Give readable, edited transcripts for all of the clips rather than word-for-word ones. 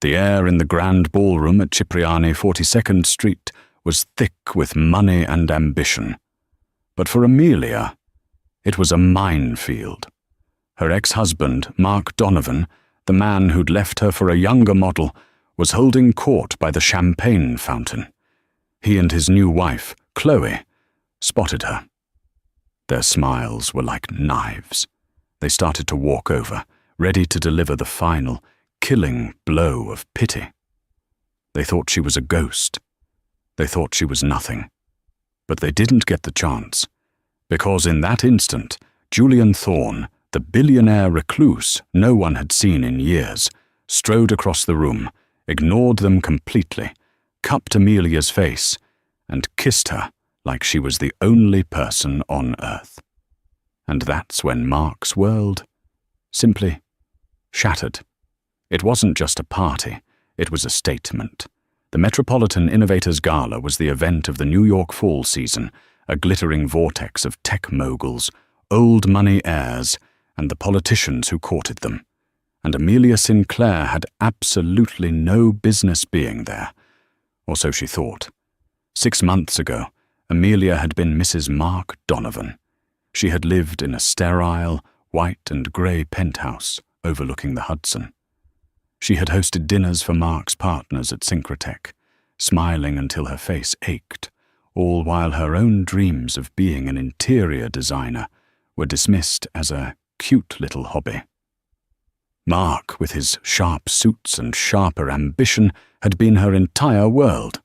The air in the grand ballroom at Cipriani 42nd Street was thick with money and ambition. But for Amelia, it was a minefield. Her ex-husband, Mark Donovan, the man who'd left her for a younger model, was holding court by the champagne fountain. He and his new wife, Chloe, spotted her. Their smiles were like knives. They started to walk over, ready to deliver the final, killing blow of pity. They thought she was a ghost. They thought she was nothing. But they didn't get the chance, because in that instant, Julian Thorne, the billionaire recluse no one had seen in years, strode across the room, ignored them completely, cupped Amelia's face, and kissed her like she was the only person on earth. And that's when Mark's world simply shattered. It wasn't just a party, it was a statement. The Metropolitan Innovators Gala was the event of the New York fall season, a glittering vortex of tech moguls, old money heirs, and the politicians who courted them. And Amelia Sinclair had absolutely no business being there. Or so she thought. 6 months ago, Amelia had been Mrs. Mark Donovan. She had lived in a sterile, white and grey penthouse overlooking the Hudson. She had hosted dinners for Mark's partners at Synchrotech, smiling until her face ached, all while her own dreams of being an interior designer were dismissed as a cute little hobby. Mark, with his sharp suits and sharper ambition, had been her entire world,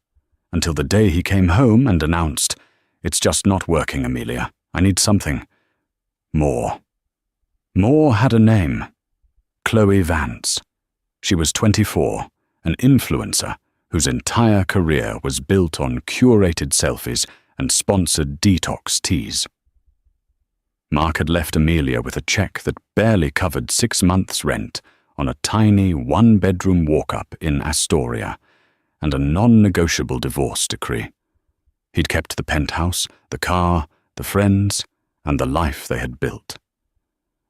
until the day he came home and announced, "It's just not working, Amelia. I need something more." More had a name. Chloe Vance. She was 24, an influencer whose entire career was built on curated selfies and sponsored detox teas. Mark had left Amelia with a check that barely covered 6 months' rent on a tiny one-bedroom walk-up in Astoria and a non-negotiable divorce decree. He'd kept the penthouse, the car, the friends, and the life they had built.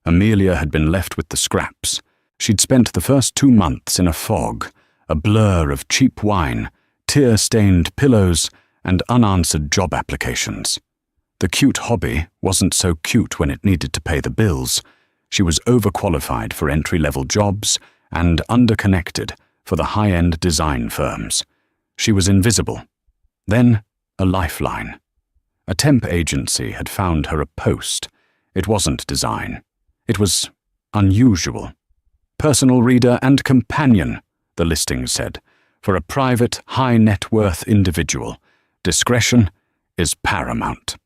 Amelia had been left with the scraps. She'd spent the first 2 months in a fog, a blur of cheap wine, tear-stained pillows, and unanswered job applications. The cute hobby wasn't so cute when it needed to pay the bills. She was overqualified for entry-level jobs and underconnected for the high-end design firms. She was invisible. Then, a lifeline. A temp agency had found her a post. It wasn't design. It was unusual. Personal reader and companion, the listing said, for a private, high-net-worth individual. Discretion is paramount.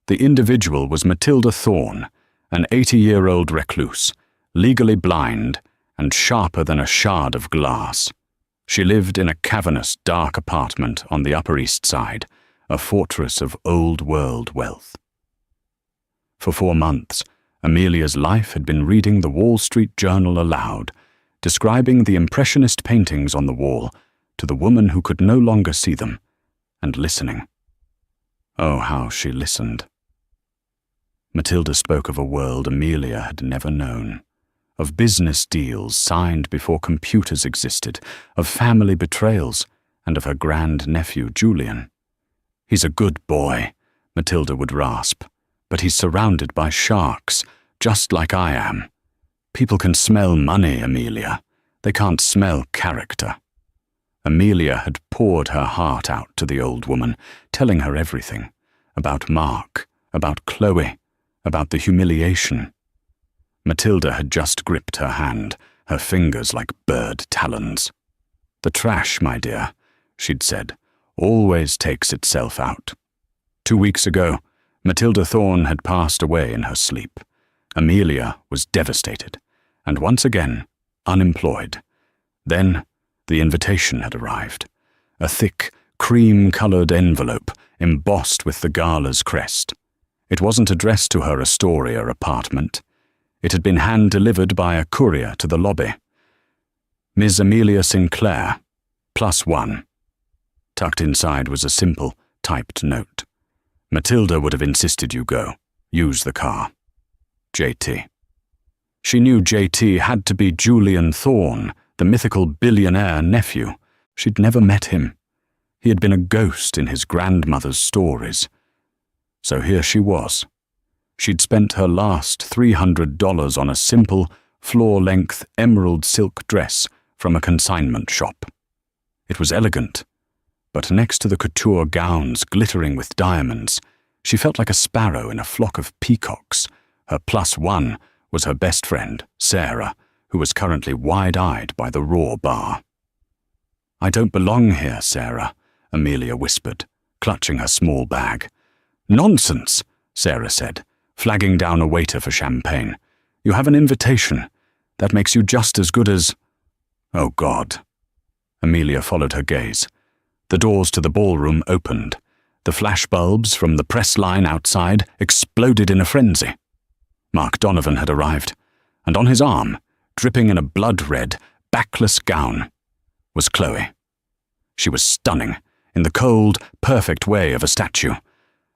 The individual was Matilda Thorne, an 80-year-old recluse, legally blind and sharper than a shard of glass. She lived in a cavernous, dark apartment on the Upper East Side, a fortress of old-world wealth. For 4 months, Amelia's life had been reading the Wall Street Journal aloud, describing the impressionist paintings on the wall to the woman who could no longer see them, and listening. Oh, how she listened. Matilda spoke of a world Amelia had never known, of business deals signed before computers existed, of family betrayals, and of her grand-nephew Julian. "He's a good boy," Matilda would rasp, "but he's surrounded by sharks, just like I am. People can smell money, Amelia. They can't smell character." Amelia had poured her heart out to the old woman, telling her everything, about Mark, about Chloe, about the humiliation. Matilda had just gripped her hand, her fingers like bird talons. "The trash, my dear," she'd said, "always takes itself out." 2 weeks ago, Matilda Thorne had passed away in her sleep. Amelia was devastated, and once again, unemployed. Then, the invitation had arrived. A thick, cream-colored envelope embossed with the gala's crest. It wasn't addressed to her Astoria apartment. It had been hand-delivered by a courier to the lobby. "Ms. Amelia Sinclair, +1. Tucked inside was a simple, typed note. "Matilda would have insisted you go. Use the car. JT." She knew JT had to be Julian Thorne, The mythical billionaire nephew. She'd never met him. He had been a ghost in his grandmother's stories. So here she was. She'd spent her last $300 on a simple, floor-length emerald silk dress from a consignment shop. It was elegant, but next to the couture gowns glittering with diamonds, she felt like a sparrow in a flock of peacocks. Her +1 was her best friend, Sarah, who was currently wide-eyed by the raw bar. "I don't belong here, Sarah," Amelia whispered, clutching her small bag. "Nonsense," Sarah said, flagging down a waiter for champagne. "You have an invitation. That makes you just as good as—" "Oh, God." Amelia followed her gaze. The doors to the ballroom opened. The flashbulbs from the press line outside exploded in a frenzy. Mark Donovan had arrived, and on his arm, dripping in a blood-red, backless gown, was Chloe. She was stunning, in the cold, perfect way of a statue.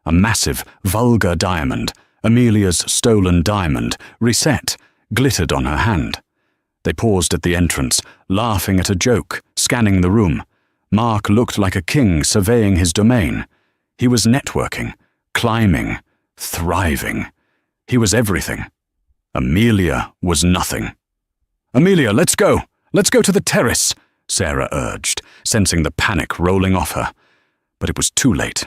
A massive, vulgar diamond, Amelia's stolen diamond, reset, glittered on her hand. They paused at the entrance, laughing at a joke, scanning the room. Mark looked like a king surveying his domain. He was networking, climbing, thriving. He was everything. Amelia was nothing. "Amelia, let's go! Let's go to the terrace!" Sarah urged, sensing the panic rolling off her. But it was too late.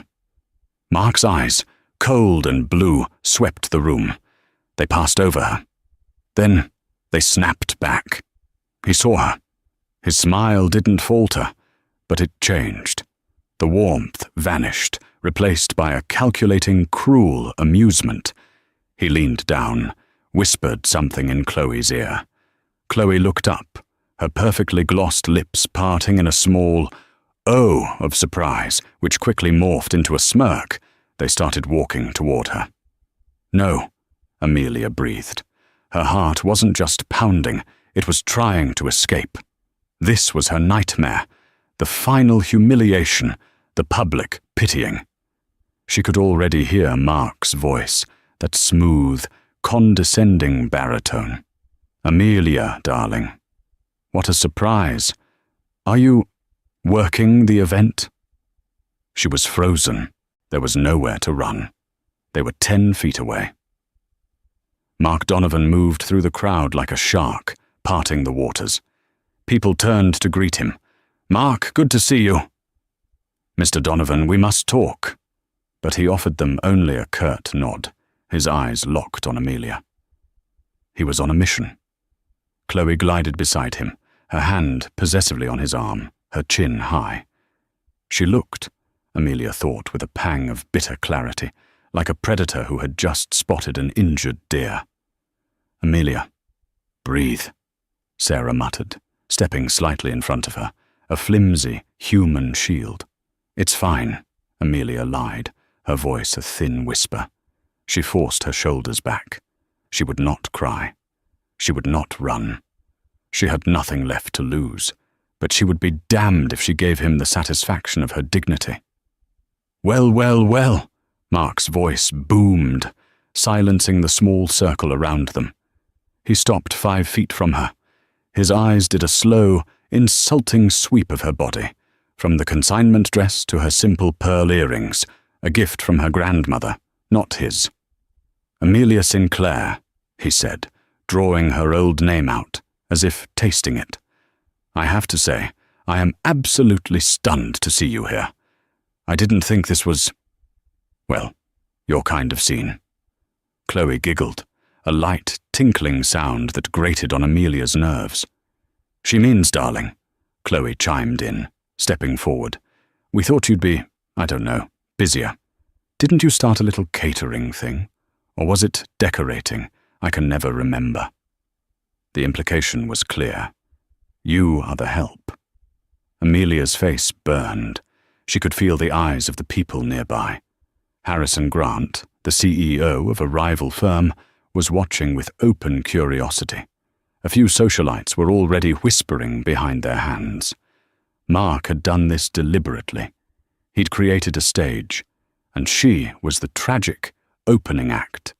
Mark's eyes, cold and blue, swept the room. They passed over her. Then they snapped back. He saw her. His smile didn't falter, but it changed. The warmth vanished, replaced by a calculating, cruel amusement. He leaned down, whispered something in Chloe's ear. Chloe looked up, her perfectly glossed lips parting in a small "oh" of surprise, which quickly morphed into a smirk. They started walking toward her. "No," Amelia breathed. Her heart wasn't just pounding, it was trying to escape. This was her nightmare, the final humiliation, the public pitying. She could already hear Mark's voice, that smooth, condescending baritone. "Amelia, darling. What a surprise. Are you working the event?" She was frozen. There was nowhere to run. They were 10 feet away. Mark Donovan moved through the crowd like a shark, parting the waters. People turned to greet him. "Mark, good to see you." "Mr. Donovan, we must talk." But he offered them only a curt nod, his eyes locked on Amelia. He was on a mission. Chloe glided beside him, her hand possessively on his arm, her chin high. She looked, Amelia thought with a pang of bitter clarity, like a predator who had just spotted an injured deer. "Amelia, breathe," Sarah muttered, stepping slightly in front of her, a flimsy, human shield. "It's fine," Amelia lied, her voice a thin whisper. She forced her shoulders back. She would not cry. She would not run. She had nothing left to lose, but she would be damned if she gave him the satisfaction of her dignity. "Well, well, well," Mark's voice boomed, silencing the small circle around them. He stopped 5 feet from her. His eyes did a slow, insulting sweep of her body, from the consignment dress to her simple pearl earrings, a gift from her grandmother, not his. "Amelia Sinclair," he said, drawing her old name out, as if tasting it. "I have to say, I am absolutely stunned to see you here. I didn't think this was, well, your kind of scene." Chloe giggled, a light, tinkling sound that grated on Amelia's nerves. "She means, darling," Chloe chimed in, stepping forward. "We thought you'd be, I don't know, busier. Didn't you start a little catering thing? Or was it decorating? I can never remember." The implication was clear. You are the help. Amelia's face burned. She could feel the eyes of the people nearby. Harrison Grant, the CEO of a rival firm, was watching with open curiosity. A few socialites were already whispering behind their hands. Mark had done this deliberately. He'd created a stage, and she was the tragic opening act.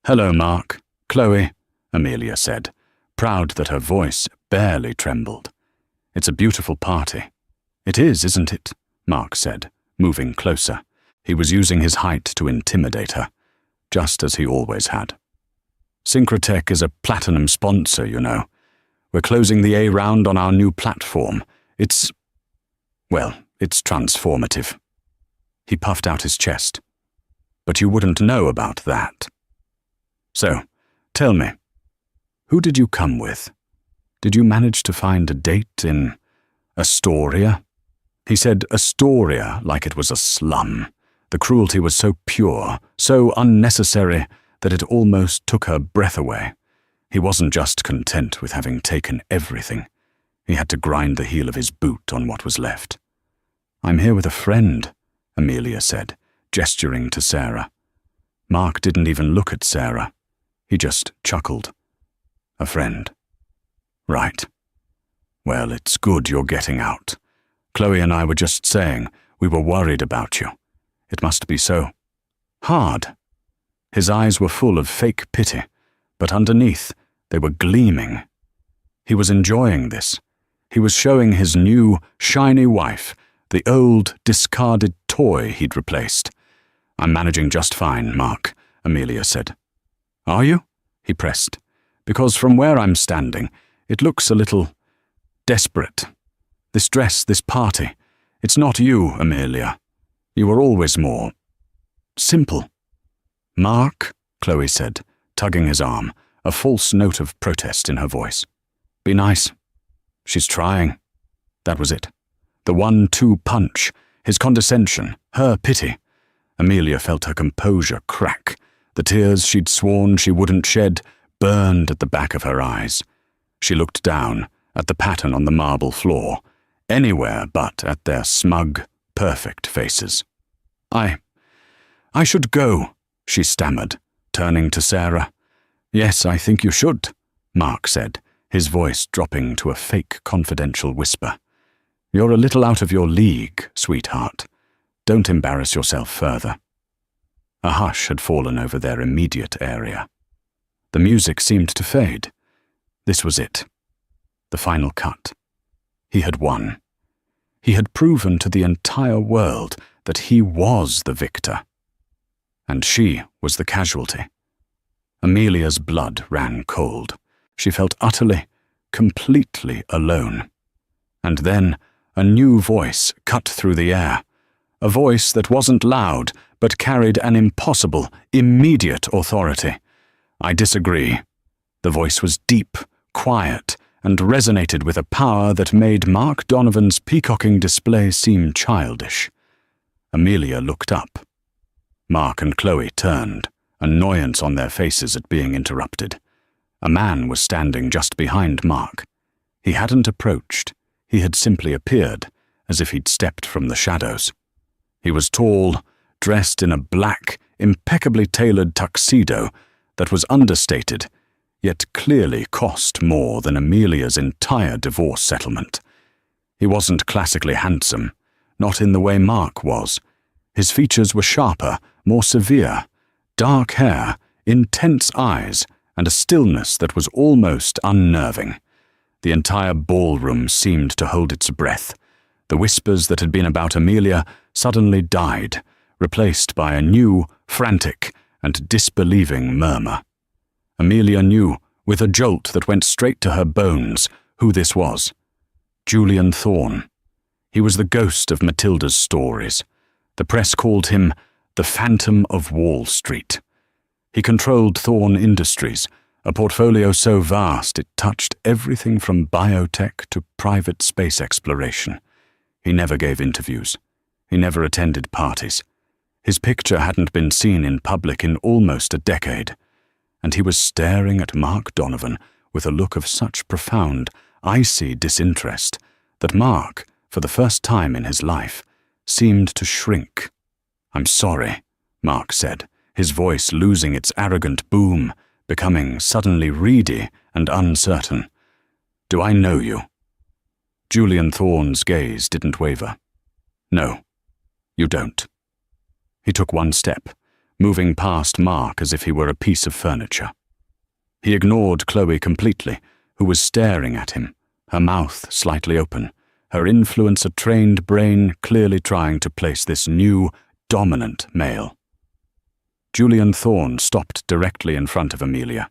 "Hello, Mark. Chloe," Amelia said, proud that her voice barely trembled. It's a beautiful party." "It is, isn't it?" Mark said, moving closer. He was using his height to intimidate her, just as he always had. "Synchrotech is a platinum sponsor, you know. We're closing the A round on our new platform. It's transformative." He puffed out his chest. "But you wouldn't know about that. So, tell me, who did you come with? Did you manage to find a date in Astoria?" He said Astoria like it was a slum. The cruelty was so pure, so unnecessary, that it almost took her breath away. He wasn't just content with having taken everything. He had to grind the heel of his boot on what was left. "I'm here with a friend," Amelia said, gesturing to Sarah. Mark didn't even look at Sarah. He just chuckled. "A friend. Right. Well, it's good you're getting out. Chloe and I were just saying we were worried about you. It must be so hard." His eyes were full of fake pity, but underneath they were gleaming. He was enjoying this. He was showing his new, shiny wife the old, discarded toy he'd replaced. "I'm managing just fine, Mark," Amelia said. "Are you?" he pressed. "Because from where I'm standing, it looks a little desperate. This dress, this party, it's not you, Amelia. You were always more simple." "Mark," Chloe said, tugging his arm, a false note of protest in her voice. "Be nice." She's trying. That was it. The 1-2 punch, his condescension, her pity. Amelia felt her composure crack. The tears she'd sworn she wouldn't shed burned at the back of her eyes. She looked down at the pattern on the marble floor, anywhere but at their smug, perfect faces. I should go," she stammered, turning to Sarah. "Yes, I think you should," Mark said, his voice dropping to a fake confidential whisper. "You're a little out of your league, sweetheart. Don't embarrass yourself further." A hush had fallen over their immediate area. The music seemed to fade. This was it. The final cut. He had won. He had proven to the entire world that he was the victor. And she was the casualty. Amelia's blood ran cold. She felt utterly, completely alone. And then a new voice cut through the air. A voice that wasn't loud, but carried an impossible, immediate authority. "I disagree." The voice was deep, quiet, and resonated with a power that made Mark Donovan's peacocking display seem childish. Amelia looked up. Mark and Chloe turned, annoyance on their faces at being interrupted. A man was standing just behind Mark. He hadn't approached. He had simply appeared, as if he'd stepped from the shadows. He was tall, dressed in a black, impeccably tailored tuxedo that was understated, yet clearly cost more than Amelia's entire divorce settlement. He wasn't classically handsome, not in the way Mark was. His features were sharper, more severe, dark hair, intense eyes, and a stillness that was almost unnerving. The entire ballroom seemed to hold its breath. The whispers that had been about Amelia suddenly died, replaced by a new, frantic, and disbelieving murmur. Amelia knew, with a jolt that went straight to her bones, who this was. Julian Thorne. He was the ghost of Matilda's stories. The press called him the Phantom of Wall Street. He controlled Thorne Industries, a portfolio so vast it touched everything from biotech to private space exploration. He never gave interviews. He never attended parties. His picture hadn't been seen in public in almost a decade, and he was staring at Mark Donovan with a look of such profound, icy disinterest that Mark, for the first time in his life, seemed to shrink. "I'm sorry," Mark said, his voice losing its arrogant boom, becoming suddenly reedy and uncertain. "Do I know you?" Julian Thorne's gaze didn't waver. "No, you don't." He took one step, moving past Mark as if he were a piece of furniture. He ignored Chloe completely, who was staring at him, her mouth slightly open, her influencer-trained brain clearly trying to place this new, dominant male. Julian Thorne stopped directly in front of Amelia.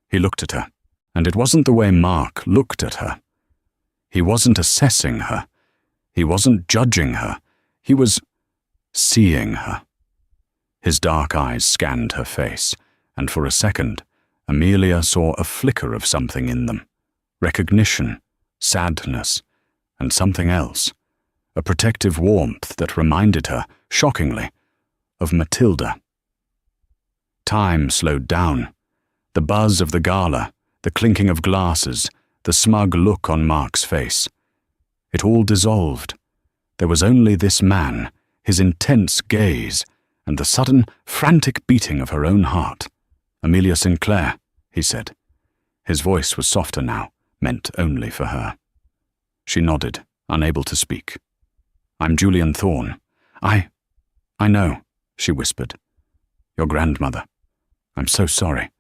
He looked at her, and it wasn't the way Mark looked at her. He wasn't assessing her. He wasn't judging her. He was seeing her. His dark eyes scanned her face, and for a second, Amelia saw a flicker of something in them. Recognition, sadness, and something else. A protective warmth that reminded her, shockingly, of Matilda. Time slowed down. The buzz of the gala, the clinking of glasses, the smug look on Mark's face. It all dissolved. There was only this man, his intense gaze, and the sudden, frantic beating of her own heart. "Amelia Sinclair," he said. His voice was softer now, meant only for her. She nodded, unable to speak. "I'm Julian Thorne. I know," she whispered. "Your grandmother. I'm so sorry."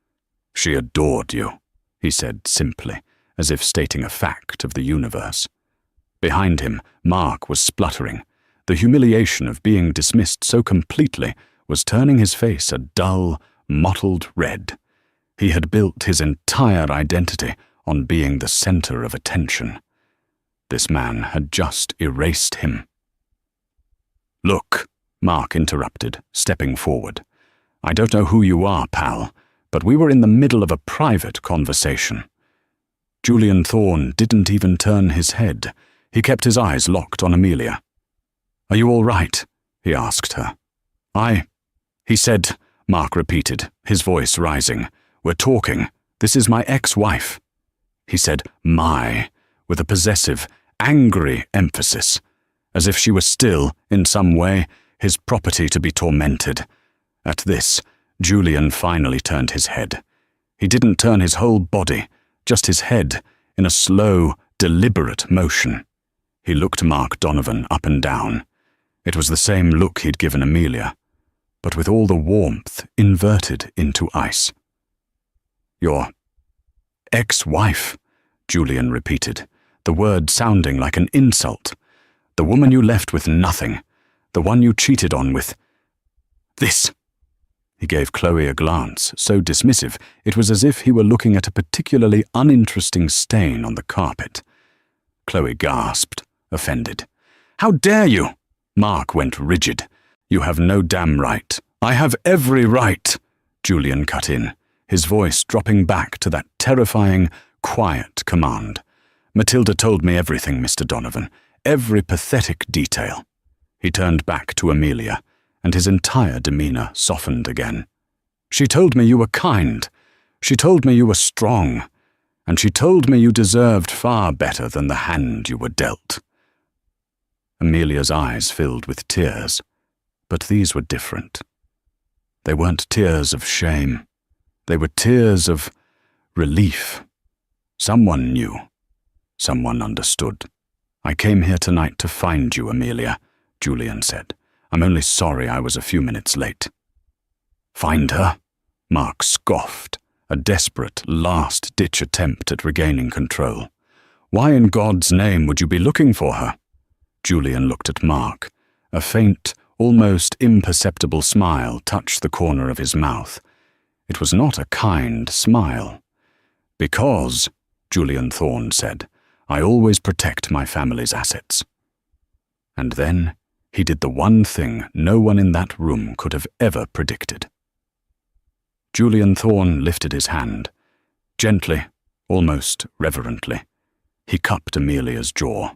"She adored you," he said simply, as if stating a fact of the universe. Behind him, Mark was spluttering. The humiliation of being dismissed so completely was turning his face a dull, mottled red. He had built his entire identity on being the center of attention. This man had just erased him. "Look," Mark interrupted, stepping forward. "I don't know who you are, pal, but we were in the middle of a private conversation." Julian Thorne didn't even turn his head. He kept his eyes locked on Amelia. "Are you all right?" he asked her. He said, Mark repeated, his voice rising. "We're talking. This is my ex-wife." He said, "my," with a possessive, angry emphasis, as if she was still, in some way, his property to be tormented. At this, Julian finally turned his head. He didn't turn his whole body, just his head, in a slow, deliberate motion. He looked Mark Donovan up and down. It was the same look he'd given Amelia, but with all the warmth inverted into ice. "Your ex-wife," Julian repeated, the word sounding like an insult. "The woman you left with nothing, the one you cheated on with this." He gave Chloe a glance, so dismissive it was as if he were looking at a particularly uninteresting stain on the carpet. Chloe gasped, offended. "How dare you?" Mark went rigid. "You have no damn right." "I have every right," Julian cut in, his voice dropping back to that terrifying, quiet command. "Matilda told me everything, Mr. Donovan, every pathetic detail." He turned back to Amelia, and his entire demeanor softened again. "She told me you were kind. She told me you were strong. And she told me you deserved far better than the hand you were dealt." Amelia's eyes filled with tears, but these were different. They weren't tears of shame. They were tears of relief. Someone knew. Someone understood. "I came here tonight to find you, Amelia," Julian said. "I'm only sorry I was a few minutes late." "Find her?" Mark scoffed, a desperate, last-ditch attempt at regaining control. "Why in God's name would you be looking for her?" Julian looked at Mark. A faint, almost imperceptible smile touched the corner of his mouth. It was not a kind smile. "Because," Julian Thorne said, "I always protect my family's assets." And then he did the one thing no one in that room could have ever predicted. Julian Thorne lifted his hand. Gently, almost reverently, he cupped Amelia's jaw.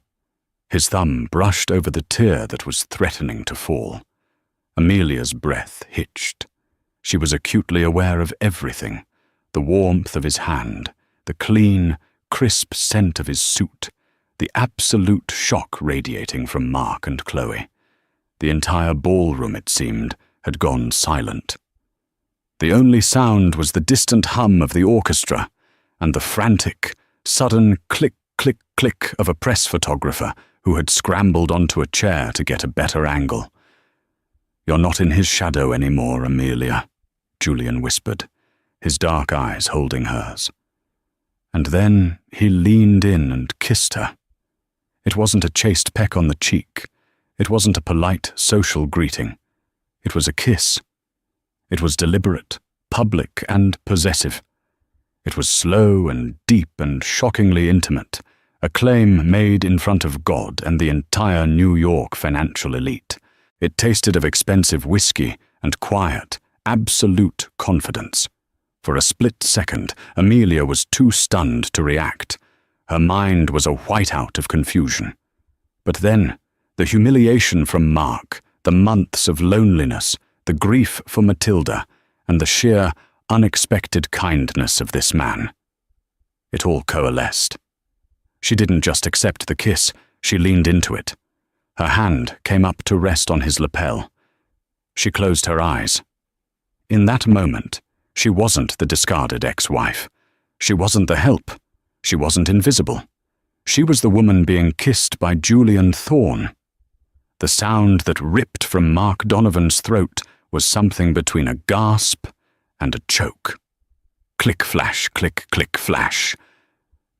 His thumb brushed over the tear that was threatening to fall. Amelia's breath hitched. She was acutely aware of everything, the warmth of his hand, the clean, crisp scent of his suit, the absolute shock radiating from Mark and Chloe. The entire ballroom, it seemed, had gone silent. The only sound was the distant hum of the orchestra and the frantic, sudden click, click, click of a press photographer who had scrambled onto a chair to get a better angle. "You're not in his shadow anymore, Amelia," Julian whispered, his dark eyes holding hers. And then he leaned in and kissed her. It wasn't a chaste peck on the cheek. It wasn't a polite social greeting. It was a kiss. It was deliberate, public, and possessive. It was slow and deep and shockingly intimate, a claim made in front of God and the entire New York financial elite. It tasted of expensive whiskey and quiet, absolute confidence. For a split second, Amelia was too stunned to react. Her mind was a whiteout of confusion. But then, the humiliation from Mark, the months of loneliness, the grief for Matilda, and the sheer, unexpected kindness of this man. It all coalesced. She didn't just accept the kiss, she leaned into it. Her hand came up to rest on his lapel. She closed her eyes. In that moment, she wasn't the discarded ex-wife. She wasn't the help. She wasn't invisible. She was the woman being kissed by Julian Thorne. The sound that ripped from Mark Donovan's throat was something between a gasp and a choke. Click, flash, click, click, flash.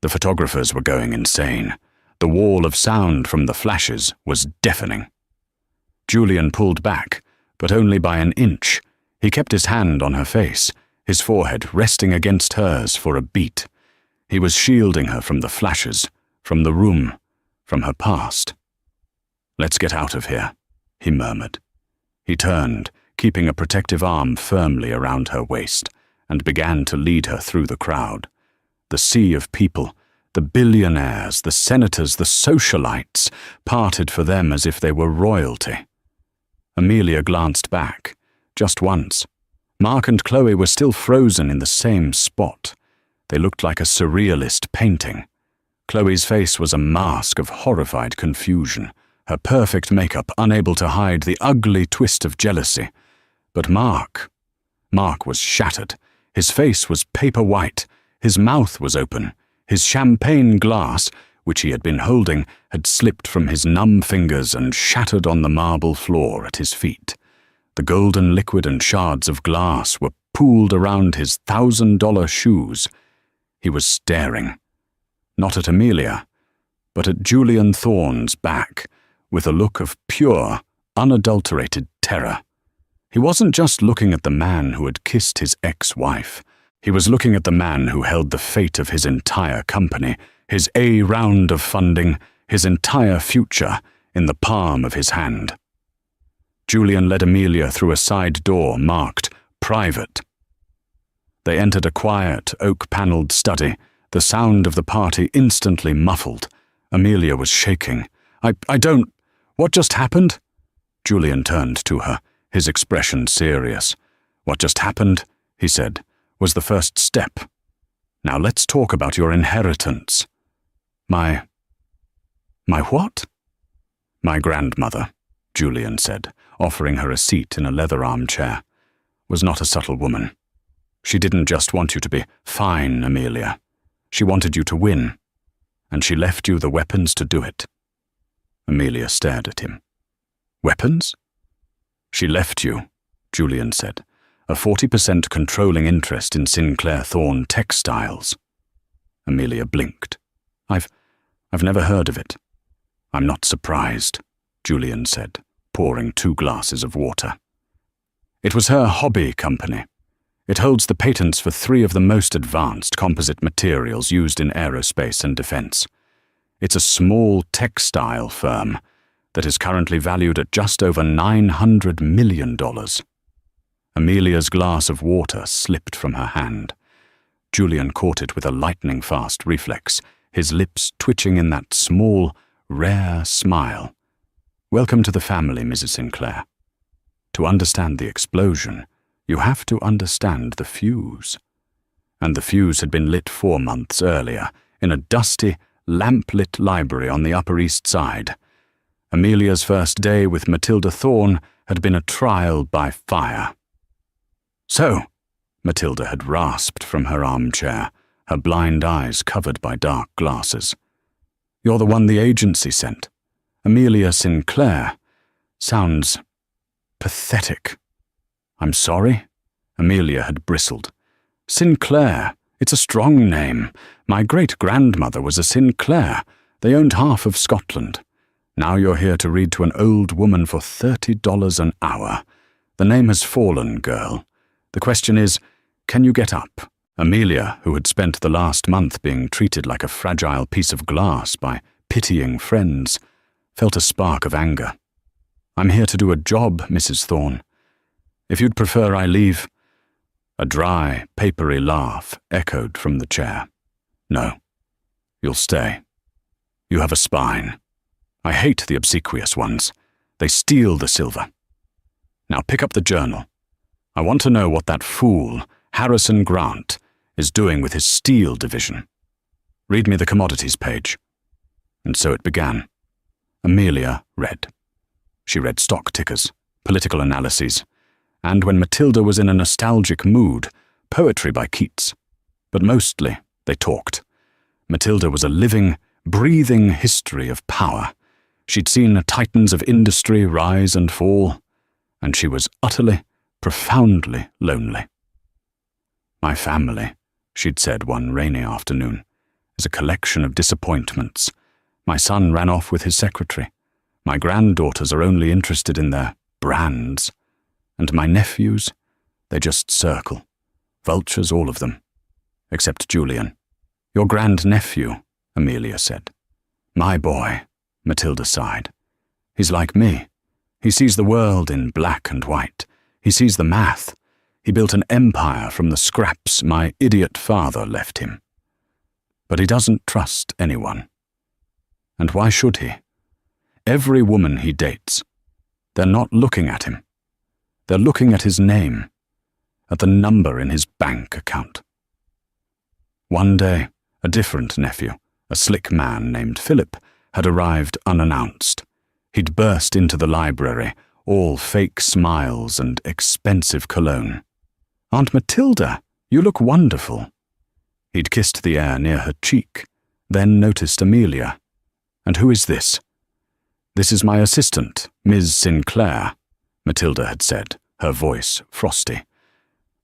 The photographers were going insane. The wall of sound from the flashes was deafening. Julian pulled back, but only by an inch. He kept his hand on her face, his forehead resting against hers for a beat. He was shielding her from the flashes, from the room, from her past. "Let's get out of here," he murmured. He turned, keeping a protective arm firmly around her waist, and began to lead her through the crowd. The sea of people, the billionaires, the senators, the socialites, parted for them as if they were royalty. Amelia glanced back, just once. Mark and Chloe were still frozen in the same spot. They looked like a surrealist painting. Chloe's face was a mask of horrified confusion, her perfect makeup unable to hide the ugly twist of jealousy. But Mark was shattered. His face was paper white. His mouth was open. His champagne glass, which he had been holding, had slipped from his numb fingers and shattered on the marble floor at his feet. The golden liquid and shards of glass were pooled around his $1,000 shoes. He was staring, not at Amelia, but at Julian Thorne's back, with a look of pure, unadulterated terror. He wasn't just looking at the man who had kissed his ex-wife. He was looking at the man who held the fate of his entire company, his A round of funding, his entire future in the palm of his hand. Julian led Amelia through a side door marked "Private." They entered a quiet, oak-paneled study, the sound of the party instantly muffled. Amelia was shaking. I don't... What just happened?" Julian turned to her, his expression serious. "What just happened," he said, "was the first step. Now let's talk about your inheritance." My what?" "My grandmother," Julian said, offering her a seat in a leather armchair, "was not a subtle woman. She didn't just want you to be fine, Amelia. She wanted you to win, and she left you the weapons to do it." Amelia stared at him. "Weapons?" "She left you," Julian said, "a 40% controlling interest in Sinclair Thorne Textiles." Amelia blinked. I've never heard of it." "I'm not surprised," Julian said, pouring 2 glasses of water. "It was her hobby company. It holds the patents for 3 of the most advanced composite materials used in aerospace and defense. It's a small textile firm that is currently valued at just over $900 million. Amelia's glass of water slipped from her hand. Julian caught it with a lightning-fast reflex, his lips twitching in that small, rare smile. "Welcome to the family, Mrs. Sinclair. To understand the explosion, you have to understand the fuse." And the fuse had been lit 4 months earlier, in a dusty, lamp-lit library on the Upper East Side. Amelia's first day with Matilda Thorne had been a trial by fire. "So," Matilda had rasped from her armchair, her blind eyes covered by dark glasses, "you're the one the agency sent. Amelia Sinclair. Sounds pathetic." "I'm sorry?" Amelia had bristled. "Sinclair. It's a strong name. My great-grandmother was a Sinclair. They owned half of Scotland. Now you're here to read to an old woman for $30 an hour. The name has fallen, girl. The question is, can you get up? Amelia, who had spent the last month being treated like a fragile piece of glass by pitying friends, felt a spark of anger. I'm here to do a job, Mrs. Thorne. If you'd prefer I leave... A dry, papery laugh echoed from the chair. No, you'll stay. You have a spine. I hate the obsequious ones. They steal the silver. Now pick up the journal. I want to know what that fool, Harrison Grant, is doing with his steel division. Read me the commodities page. And so it began. Amelia read. She read stock tickers, political analyses, and when Matilda was in a nostalgic mood, poetry by Keats. But mostly they talked. Matilda was a living, breathing history of power. She'd seen titans of industry rise and fall, and she was utterly, profoundly lonely. My family, she'd said one rainy afternoon, is a collection of disappointments. My son ran off with his secretary. My granddaughters are only interested in their brands. And my nephews, they just circle. Vultures, all of them. Except Julian. Your grandnephew, Amelia said. My boy, Matilda sighed. He's like me. He sees the world in black and white. He sees the math. He built an empire from the scraps my idiot father left him. But he doesn't trust anyone. And why should he? Every woman he dates, they're not looking at him. They're looking at his name, at the number in his bank account. One day, a different nephew, a slick man named Philip, had arrived unannounced. He'd burst into the library, all fake smiles and expensive cologne. Aunt Matilda, you look wonderful. He'd kissed the air near her cheek, then noticed Amelia. And who is this? This is my assistant, Ms. Sinclair, Matilda had said, her voice frosty.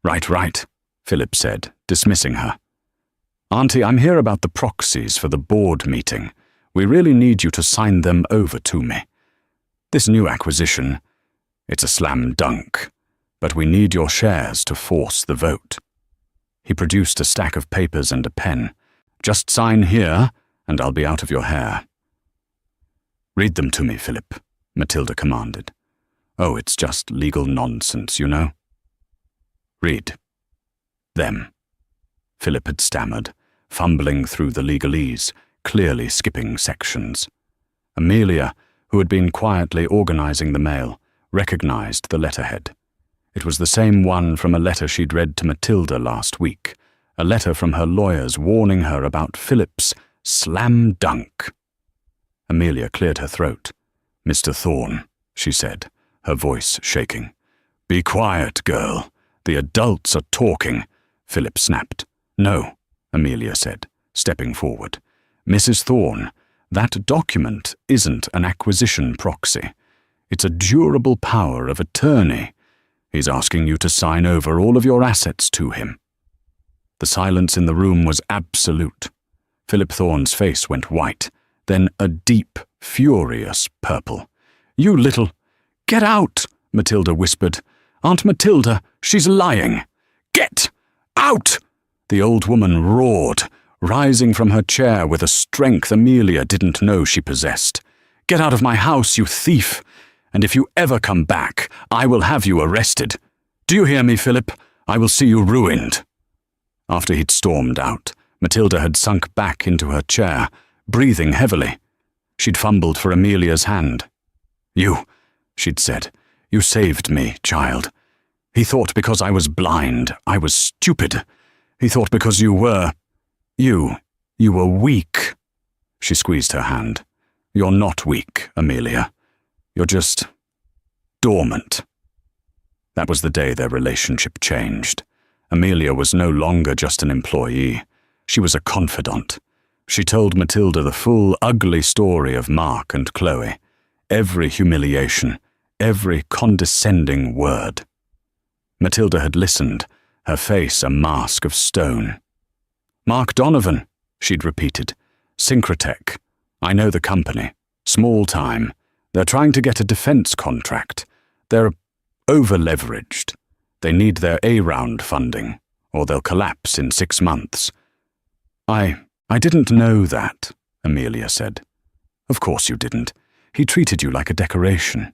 Right, Philip said, dismissing her. Auntie, I'm here about the proxies for the board meeting. We really need you to sign them over to me. This new acquisition, it's a slam dunk, but we need your shares to force the vote. He produced a stack of papers and a pen. Just sign here, and I'll be out of your hair. Read them to me, Philip, Matilda commanded. Oh, it's just legal nonsense, you know. Read. Them. Philip had stammered, fumbling through the legalese, clearly skipping sections. Amelia, who had been quietly organizing the mail, recognized the letterhead. It was the same one from a letter she'd read to Matilda last week, a letter from her lawyers warning her about Philip's slam dunk. Amelia cleared her throat. Mr. Thorne, she said, her voice shaking. Be quiet, girl. The adults are talking, Philip snapped. No, Amelia said, stepping forward. Mrs. Thorne, that document isn't an acquisition proxy. It's a durable power of attorney. He's asking you to sign over all of your assets to him. The silence in the room was absolute. Philip Thorne's face went white, then a deep, furious purple. You little... Get out, Matilda whispered. Aunt Matilda, she's lying. Get out! The old woman roared, rising from her chair with a strength Amelia didn't know she possessed. Get out of my house, you thief! And if you ever come back, I will have you arrested. Do you hear me, Philip? I will see you ruined. After he'd stormed out, Matilda had sunk back into her chair, breathing heavily. She'd fumbled for Amelia's hand. You, she'd said, you saved me, child. He thought because I was blind, I was stupid. He thought because you were weak. She squeezed her hand. You're not weak, Amelia. You're just dormant. That was the day their relationship changed. Amelia was no longer just an employee. She was a confidant. She told Matilda the full, ugly story of Mark and Chloe. Every humiliation, every condescending word. Matilda had listened, her face a mask of stone. Mark Donovan, she'd repeated. Synchrotech. I know the company. Small time. They're trying to get a defense contract. They're over-leveraged. They need their A-round funding, or they'll collapse in 6 months. I didn't know that, Amelia said. Of course you didn't. He treated you like a decoration.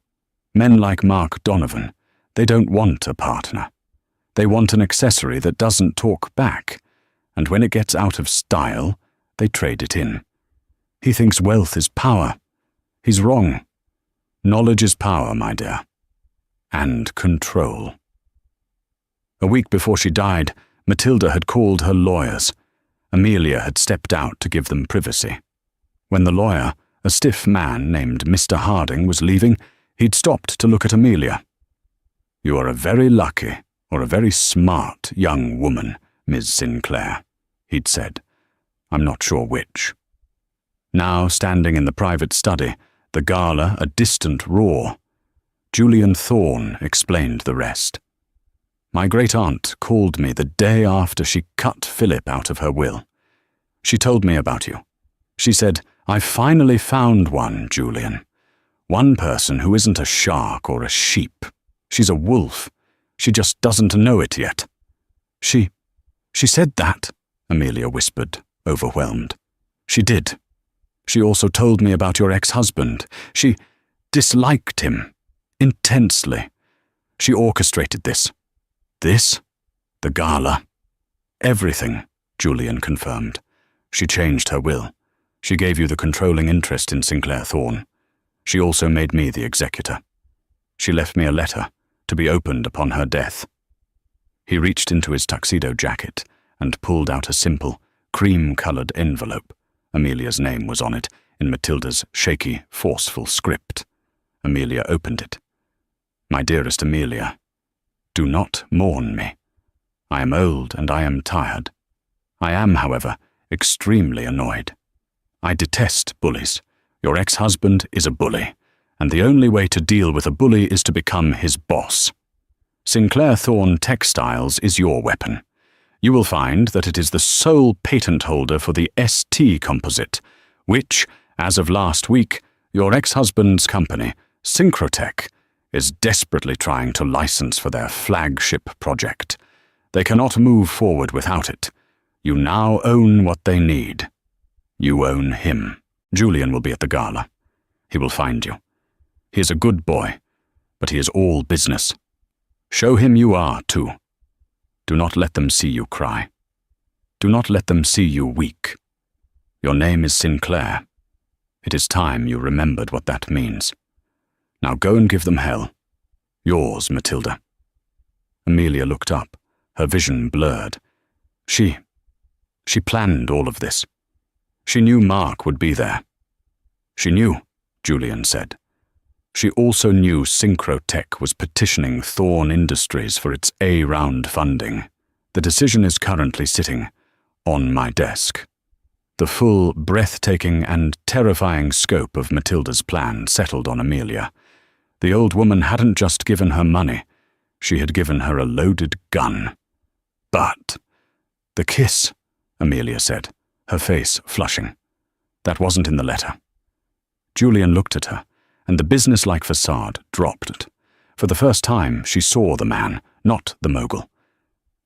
Men like Mark Donovan, they don't want a partner. They want an accessory that doesn't talk back, and when it gets out of style, they trade it in. He thinks wealth is power. He's wrong. Knowledge is power, my dear. And control. A week before she died, Matilda had called her lawyers. Amelia had stepped out to give them privacy. When the lawyer, a stiff man named Mr. Harding, was leaving, he'd stopped to look at Amelia. You are a very lucky, or a very smart young woman, Miss Sinclair, he'd said. I'm not sure which. Now, standing in the private study, the gala a distant roar, Julian Thorne explained the rest. My great-aunt called me the day after she cut Philip out of her will. She told me about you. She said, I've finally found one, Julian. One person who isn't a shark or a sheep. She's a wolf. She just doesn't know it yet. She said that, Amelia whispered, overwhelmed. She did. She also told me about your ex-husband. She disliked him. Intensely. She orchestrated this. This? The gala. Everything, Julian confirmed. She changed her will. She gave you the controlling interest in Sinclair Thorne. She also made me the executor. She left me a letter to be opened upon her death. He reached into his tuxedo jacket and pulled out a simple, cream-colored envelope. Amelia's name was on it, in Matilda's shaky, forceful script. Amelia opened it. My dearest Amelia, do not mourn me. I am old and I am tired. I am, however, extremely annoyed. I detest bullies. Your ex-husband is a bully, and the only way to deal with a bully is to become his boss. Sinclair Thorne Textiles is your weapon. You will find that it is the sole patent holder for the ST composite, which, as of last week, your ex-husband's company, Synchrotech, is desperately trying to license for their flagship project. They cannot move forward without it. You now own what they need. You own him. Julian will be at the gala. He will find you. He is a good boy, but he is all business. Show him you are, too. Do not let them see you cry. Do not let them see you weak. Your name is Sinclair. It is time you remembered what that means. Now go and give them hell. Yours, Matilda. Amelia looked up, her vision blurred. She planned all of this. She knew Mark would be there. She knew, Julian said. She also knew Synchrotech was petitioning Thorne Industries for its A-round funding. The decision is currently sitting on my desk. The full, breathtaking and terrifying scope of Matilda's plan settled on Amelia. The old woman hadn't just given her money. She had given her a loaded gun. But the kiss, Amelia said, her face flushing. That wasn't in the letter. Julian looked at her, and the business-like facade dropped. For the first time, she saw the man, not the mogul.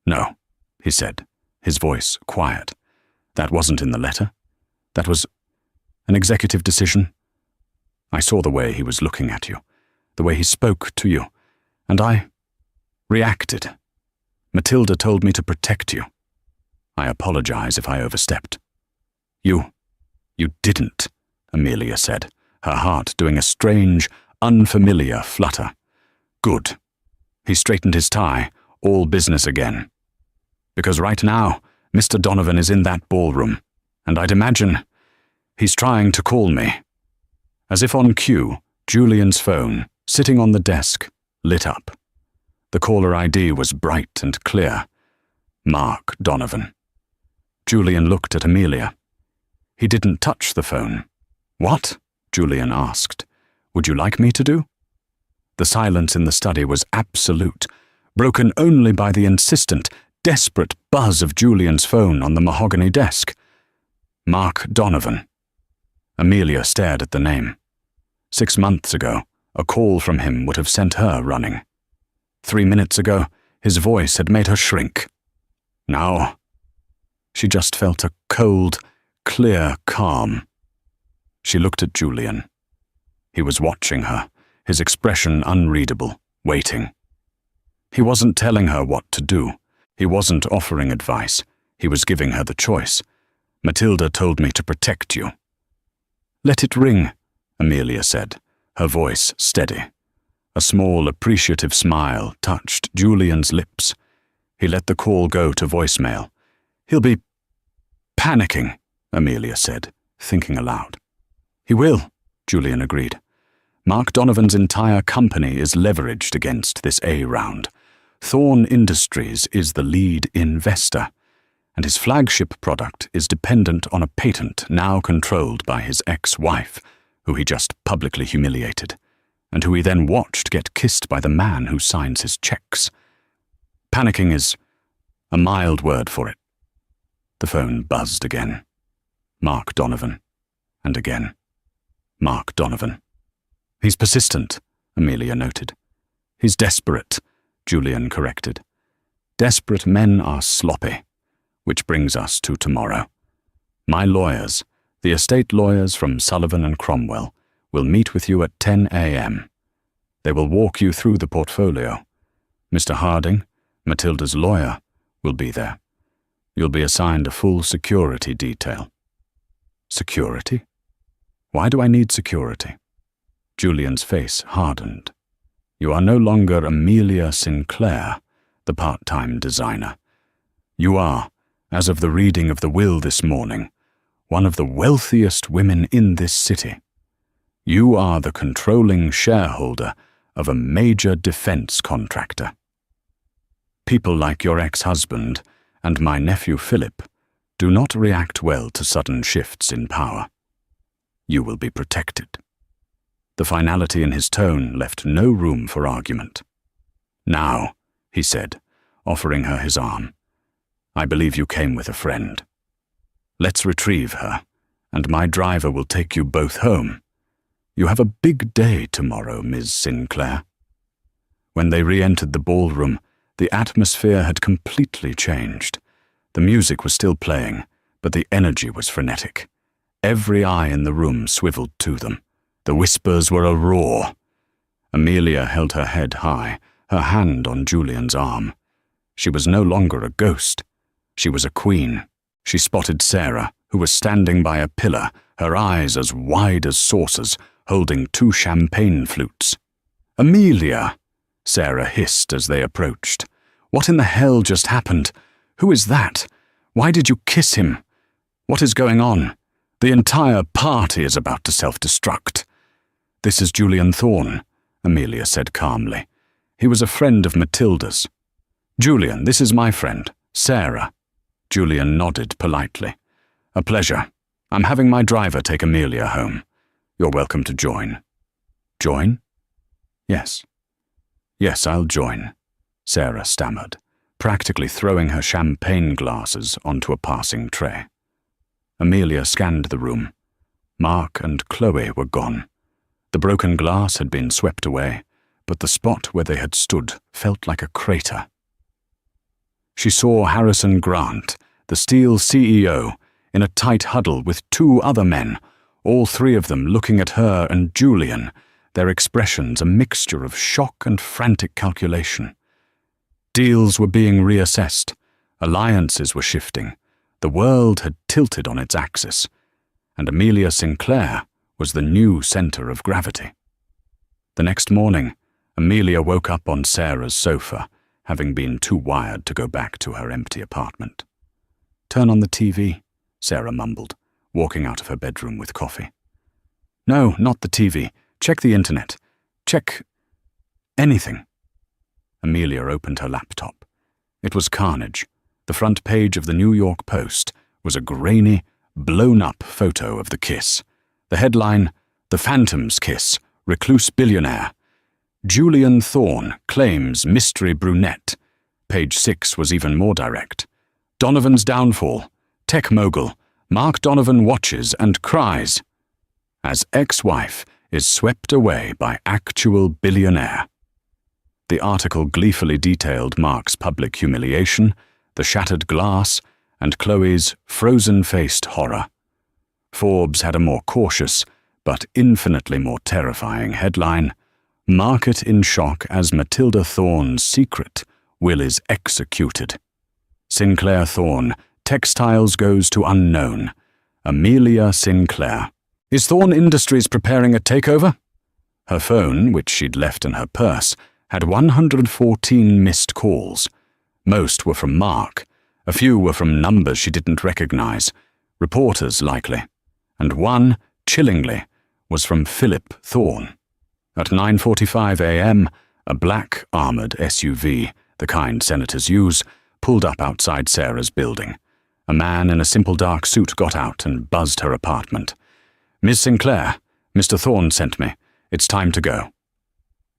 No, he said, his voice quiet. That wasn't in the letter. That was an executive decision. I saw the way he was looking at you, the way he spoke to you, and I reacted. Matilda told me to protect you. I apologize if I overstepped. You didn't, Amelia said, her heart doing a strange, unfamiliar flutter. Good. He straightened his tie, all business again. Because right now, Mr. Donovan is in that ballroom, and I'd imagine he's trying to call me. As if on cue, Julian's phone, sitting on the desk, lit up. The caller ID was bright and clear. Mark Donovan. Julian looked at Amelia. He didn't touch the phone. What? Julian asked. Would you like me to do? The silence in the study was absolute, broken only by the insistent desperate buzz of Julian's phone on the mahogany desk. Mark Donovan. Amelia stared at the name. 6 months ago, a call from him would have sent her running. 3 minutes ago, his voice had made her shrink. Now, she just felt a cold, clear calm. She looked at Julian. He was watching her, his expression unreadable, waiting. He wasn't telling her what to do. He wasn't offering advice. He was giving her the choice. Matilda told me to protect you. Let it ring, Amelia said, her voice steady. A small, appreciative smile touched Julian's lips. He let the call go to voicemail. He'll be panicking, Amelia said, thinking aloud. He will, Julian agreed. Mark Donovan's entire company is leveraged against this A-round. Thorn Industries is the lead investor, and his flagship product is dependent on a patent now controlled by his ex-wife, who he just publicly humiliated, and who he then watched get kissed by the man who signs his checks. Panicking is a mild word for it. The phone buzzed again. Mark Donovan. And again. Mark Donovan. He's persistent, Amelia noted. He's desperate, Julian corrected. Desperate men are sloppy. Which brings us to tomorrow. My lawyers, the estate lawyers from Sullivan and Cromwell, will meet with you at 10 a.m. They will walk you through the portfolio. Mr. Harding, Matilda's lawyer, will be there. You'll be assigned a full security detail. Security? Why do I need security? Julian's face hardened. You are no longer Amelia Sinclair, the part-time designer. You are, as of the reading of the will this morning, one of the wealthiest women in this city. You are the controlling shareholder of a major defense contractor. People like your ex-husband and my nephew Philip do not react well to sudden shifts in power. You will be protected. The finality in his tone left no room for argument. Now, he said, offering her his arm, I believe you came with a friend. Let's retrieve her, and my driver will take you both home. You have a big day tomorrow, Ms. Sinclair. When they re-entered the ballroom, the atmosphere had completely changed. The music was still playing, but the energy was frenetic. Every eye in the room swiveled to them. The whispers were a roar. Amelia held her head high, her hand on Julian's arm. She was no longer a ghost. She was a queen. She spotted Sarah, who was standing by a pillar, her eyes as wide as saucers, holding 2 champagne flutes. Amelia, Sarah hissed as they approached. What in the hell just happened? Who is that? Why did you kiss him? What is going on? The entire party is about to self-destruct. This is Julian Thorne, Amelia said calmly. He was a friend of Matilda's. Julian, this is my friend, Sarah. Julian nodded politely. A pleasure. I'm having my driver take Amelia home. You're welcome to join. Join? Yes. Yes, I'll join, Sarah stammered, practically throwing her champagne glasses onto a passing tray. Amelia scanned the room. Mark and Chloe were gone. The broken glass had been swept away, but the spot where they had stood felt like a crater. She saw Harrison Grant, the Steel CEO, in a tight huddle with 2 other men, all 3 of them looking at her and Julian, their expressions a mixture of shock and frantic calculation. Deals were being reassessed. Alliances were shifting. The world had tilted on its axis, and Amelia Sinclair was the new center of gravity. The next morning, Amelia woke up on Sarah's sofa, having been too wired to go back to her empty apartment. Turn on the TV, Sarah mumbled, walking out of her bedroom with coffee. No, not the TV. Check the internet. Check anything. Amelia opened her laptop. It was carnage. The front page of the New York Post was a grainy, blown-up photo of the kiss. The headline, The Phantom's Kiss, Recluse Billionaire. Julian Thorne claims mystery brunette. Page 6 was even more direct. Donovan's downfall. Tech mogul. Mark Donovan watches and cries as ex-wife is swept away by actual billionaire. The article gleefully detailed Mark's public humiliation, the shattered glass, and Chloe's frozen-faced horror. Forbes had a more cautious, but infinitely more terrifying headline: Market in shock as Matilda Thorne's secret will is executed. Sinclair Thorne, textiles goes to unknown. Amelia Sinclair. Is Thorne Industries preparing a takeover? Her phone, which she'd left in her purse, had 114 missed calls. Most were from Mark. A few were from numbers she didn't recognize, reporters likely. And one, chillingly, was from Philip Thorne. At 9:45 a.m., a black, armored SUV, the kind senators use, pulled up outside Sarah's building. A man in a simple dark suit got out and buzzed her apartment. "Miss Sinclair, Mr. Thorne sent me. It's time to go."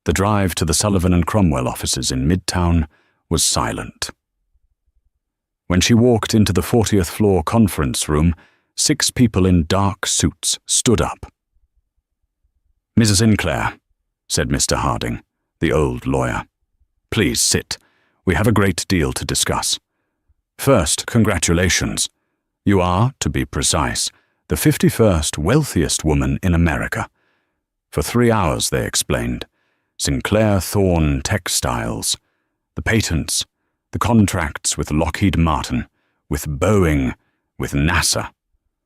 The drive to the Sullivan and Cromwell offices in Midtown was silent. When she walked into the 40th floor conference room, 6 people in dark suits stood up. "Mrs. Sinclair," said Mr. Harding, the old lawyer. "Please sit. We have a great deal to discuss. First, congratulations. You are, to be precise, the 51st wealthiest woman in America. For 3 hours, they explained. Sinclair Thorne Textiles, the patents, the contracts with Lockheed Martin, with Boeing, with NASA,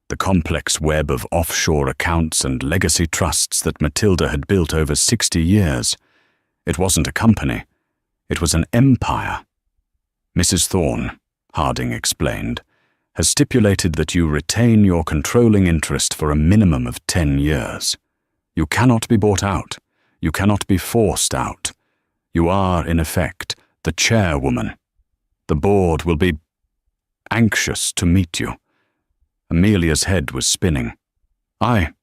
the complex web of offshore accounts and legacy trusts that Matilda had built over 60 years. It wasn't a company. It was an empire. Mrs. Thorne, Harding explained, has stipulated that you retain your controlling interest for a minimum of 10 years. You cannot be bought out. You cannot be forced out. You are, in effect, the chairwoman. The board will be anxious to meet you." Amelia's head was spinning. I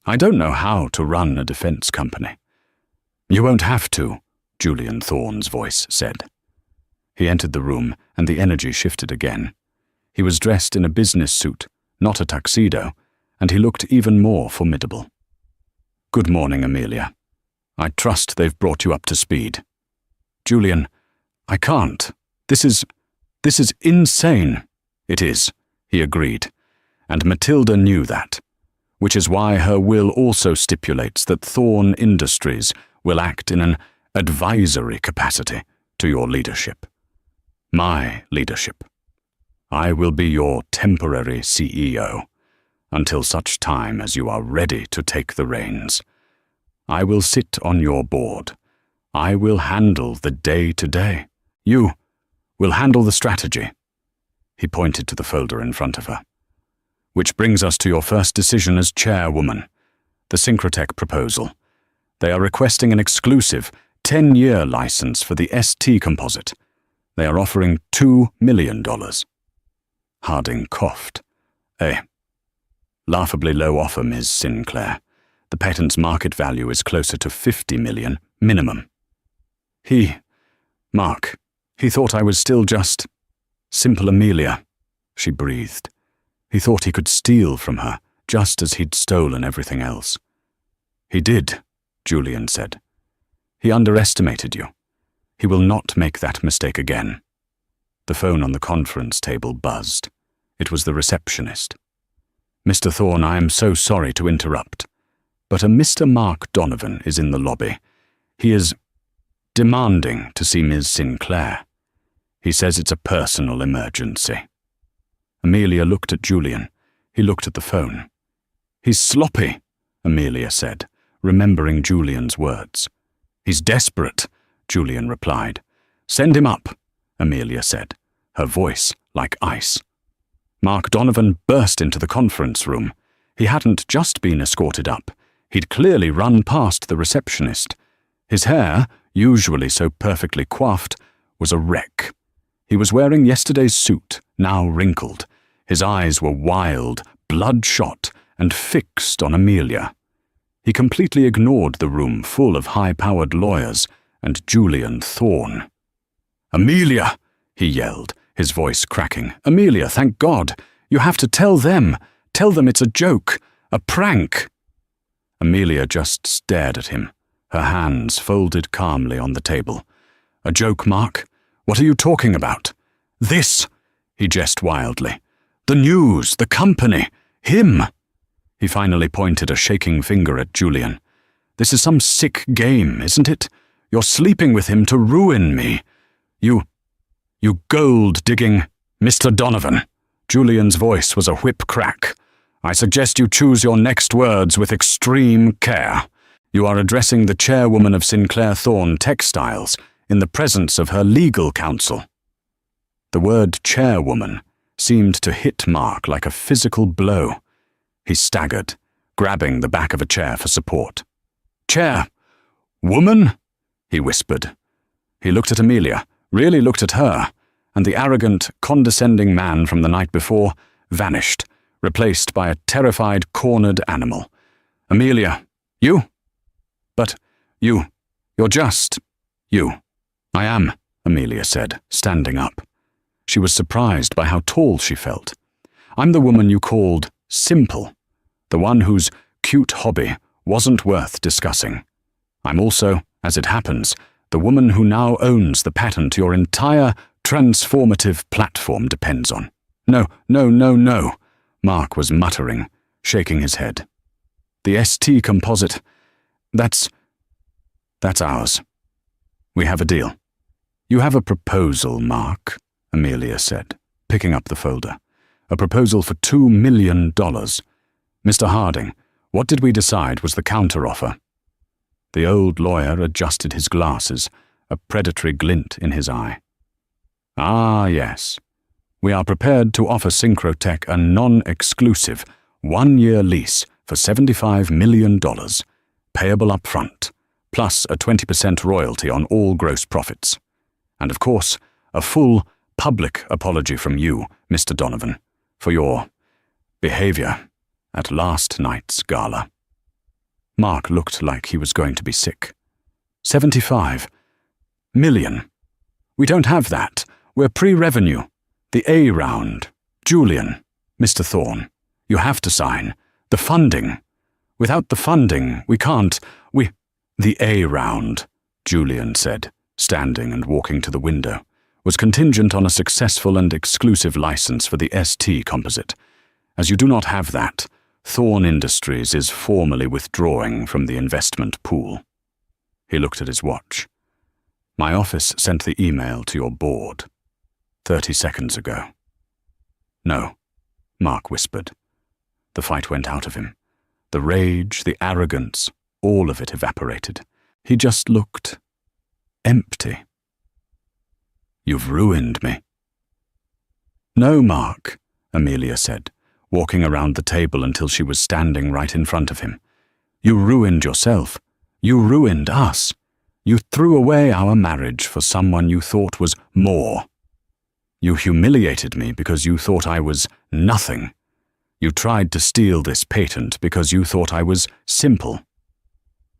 don't know how to run a defense company." "You won't have to," Julian Thorne's voice said. He entered the room, and the energy shifted again. He was dressed in a business suit, not a tuxedo, and he looked even more formidable. "Good morning, Amelia. I trust they've brought you up to speed." "Julian, I can't. This is insane." "It is," he agreed, and Matilda knew that, which is why her will also stipulates that Thorne Industries will act in an advisory capacity to your leadership. My leadership. I will be your temporary CEO, until such time as you are ready to take the reins. I will sit on your board. I will handle the day-to-day. You will handle the strategy." He pointed to the folder in front of her. "Which brings us to your first decision as chairwoman, the Synchrotech proposal. They are requesting an exclusive 10-year license for the ST composite. They are offering $2 million. Harding coughed. "A laughably low offer, Ms. Sinclair. The patent's market value is closer to $50 million, minimum." Mark, he thought I was still just simple Amelia," she breathed. He thought he could steal from her, just as he'd stolen everything else. "He did," Julian said. "He underestimated you. He will not make that mistake again." The phone on the conference table buzzed. It was the receptionist. "Mr. Thorne, I am so sorry to interrupt, but a Mr. Mark Donovan is in the lobby. He is demanding to see Ms. Sinclair. He says it's a personal emergency." Amelia looked at Julian. He looked at the phone. "He's sloppy," Amelia said, remembering Julian's words. "He's desperate," Julian replied. "Send him up," Amelia said, her voice like ice. Mark Donovan burst into the conference room. He hadn't just been escorted up. He'd clearly run past the receptionist. His hair, usually so perfectly coiffed, was a wreck. He was wearing yesterday's suit, now wrinkled. His eyes were wild, bloodshot, and fixed on Amelia. He completely ignored the room full of high-powered lawyers and Julian Thorne. "Amelia!" he yelled, his voice cracking. "Amelia, thank God! You have to tell them! Tell them it's a joke! A prank!" Amelia just stared at him, her hands folded calmly on the table. "A joke, Mark? What are you talking about?" "This!" he gestured wildly. "The news, the company, him!" He finally pointed a shaking finger at Julian. "This is some sick game, isn't it? You're sleeping with him to ruin me. You gold-digging Mr. Donovan." Julian's voice was a whip crack. "I suggest you choose your next words with extreme care. You are addressing the chairwoman of Sinclair Thorne Textiles in the presence of her legal counsel." The word chairwoman seemed to hit Mark like a physical blow. He staggered, grabbing the back of a chair for support. "Chair? Woman?" he whispered. He looked at Amelia, really looked at her, and the arrogant, condescending man from the night before vanished, replaced by a terrified, cornered animal. "Amelia, you? But you're just you." "I am," Amelia said, standing up. She was surprised by how tall she felt. "I'm the woman you called simple, the one whose cute hobby wasn't worth discussing. I'm also, as it happens, the woman who now owns the patent your entire transformative platform depends on." No, Mark was muttering, shaking his head. "The ST composite, that's ours. We have a deal." "You have a proposal, Mark," Amelia said, picking up the folder. "A proposal for $2 million. Mr. Harding, what did we decide was the counteroffer?" The old lawyer adjusted his glasses, a predatory glint in his eye. "Ah, yes. We are prepared to offer Synchrotech a non-exclusive, 1-year lease for $75 million, payable up front, plus a 20% royalty on all gross profits. And of course, a full public apology from you, Mr. Donovan, for your behavior at last night's gala." Mark looked like he was going to be sick. $75 million. We don't have that. We're pre-revenue. The A round. Julian, Mr. Thorne, you have to sign. The funding. Without the funding, we can't. The A round, Julian said, standing and walking to the window, was contingent on a successful and exclusive license for the ST composite. As you do not have that, Thorne Industries is formally withdrawing from the investment pool. He looked at his watch. "My office sent the email to your board 30 seconds ago." "No," Mark whispered. The fight went out of him. The rage, the arrogance, all of it evaporated. He just looked empty. "You've ruined me." "No, Mark," Amelia said, walking around the table until she was standing right in front of him. "You ruined yourself. You ruined us. You threw away our marriage for someone you thought was more. You humiliated me because you thought I was nothing. You tried to steal this patent because you thought I was simple.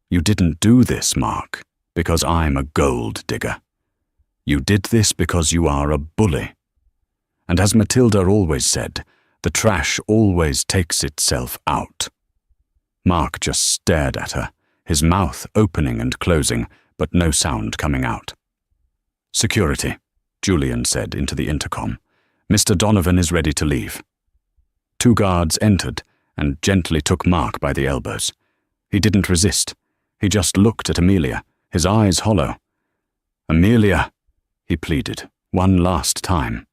You didn't do this, Mark, because I'm a gold digger. You did this because you are a bully. And as Matilda always said, the trash always takes itself out." Mark just stared at her, his mouth opening and closing, but no sound coming out. "Security," Julian said into the intercom. "Mr. Donovan is ready to leave." 2 guards entered and gently took Mark by the elbows. He didn't resist. He just looked at Amelia, his eyes hollow. "Amelia," he pleaded, one last time.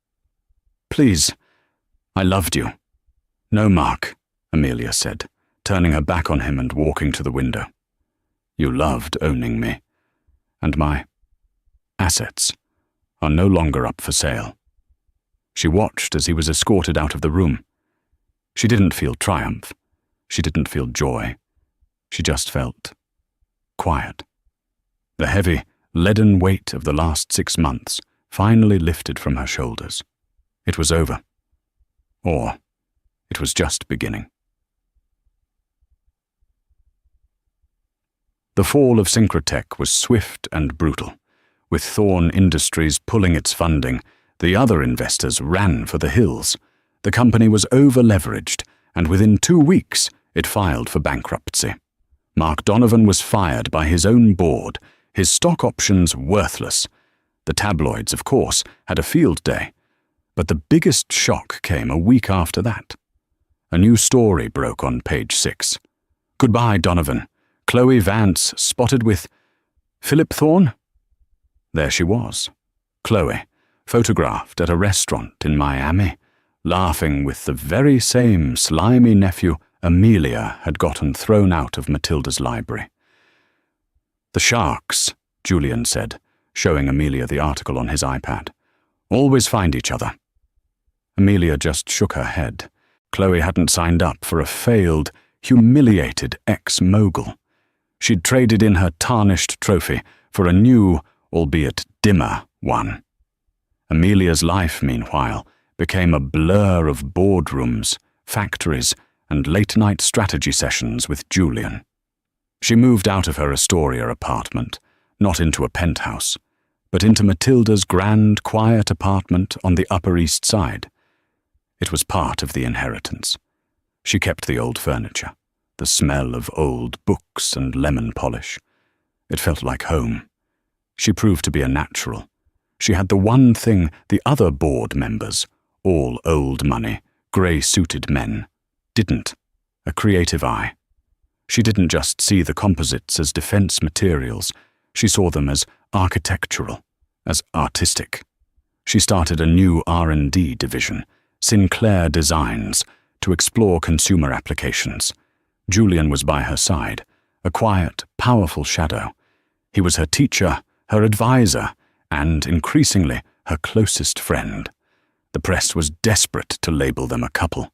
"Please, I loved you." "No, Mark," Amelia said, turning her back on him and walking to the window. "You loved owning me, and my assets are no longer up for sale." She watched as he was escorted out of the room. She didn't feel triumph. She didn't feel joy. She just felt quiet. The heavy, leaden weight of the last 6 months finally lifted from her shoulders. It was over. Or it was just beginning. The fall of Synchrotech was swift and brutal, with Thorne Industries pulling its funding, The other investors ran for the hills. The company was over-leveraged, and within 2 weeks it filed for bankruptcy. Mark Donovan was fired by his own board, his stock options worthless. The tabloids, of course, had a field day. But the biggest shock came a week after that. A new story broke on page 6. "Goodbye, Donovan. Chloe Vance spotted with Philip Thorne?" There she was, Chloe, photographed at a restaurant in Miami, laughing with the very same slimy nephew Amelia had gotten thrown out of Matilda's library. "The sharks," Julian said, showing Amelia the article on his iPad, "always find each other." Amelia just shook her head. Chloe hadn't signed up for a failed, humiliated ex-mogul. She'd traded in her tarnished trophy for a new, albeit dimmer, one. Amelia's life, meanwhile, became a blur of boardrooms, factories, and late-night strategy sessions with Julian. She moved out of her Astoria apartment, not into a penthouse, but into Matilda's grand, quiet apartment on the Upper East Side. It was part of the inheritance. She kept the old furniture, the smell of old books and lemon polish. It felt like home. She proved to be a natural. She had the one thing the other board members, all old money, grey-suited men, didn't: a creative eye. She didn't just see the composites as defense materials. She saw them as architectural, as artistic. She started a new R&D division, Sinclair Designs, to explore consumer applications. Julian was by her side, a quiet, powerful shadow. He was her teacher, her advisor, and, increasingly, her closest friend. The press was desperate to label them a couple.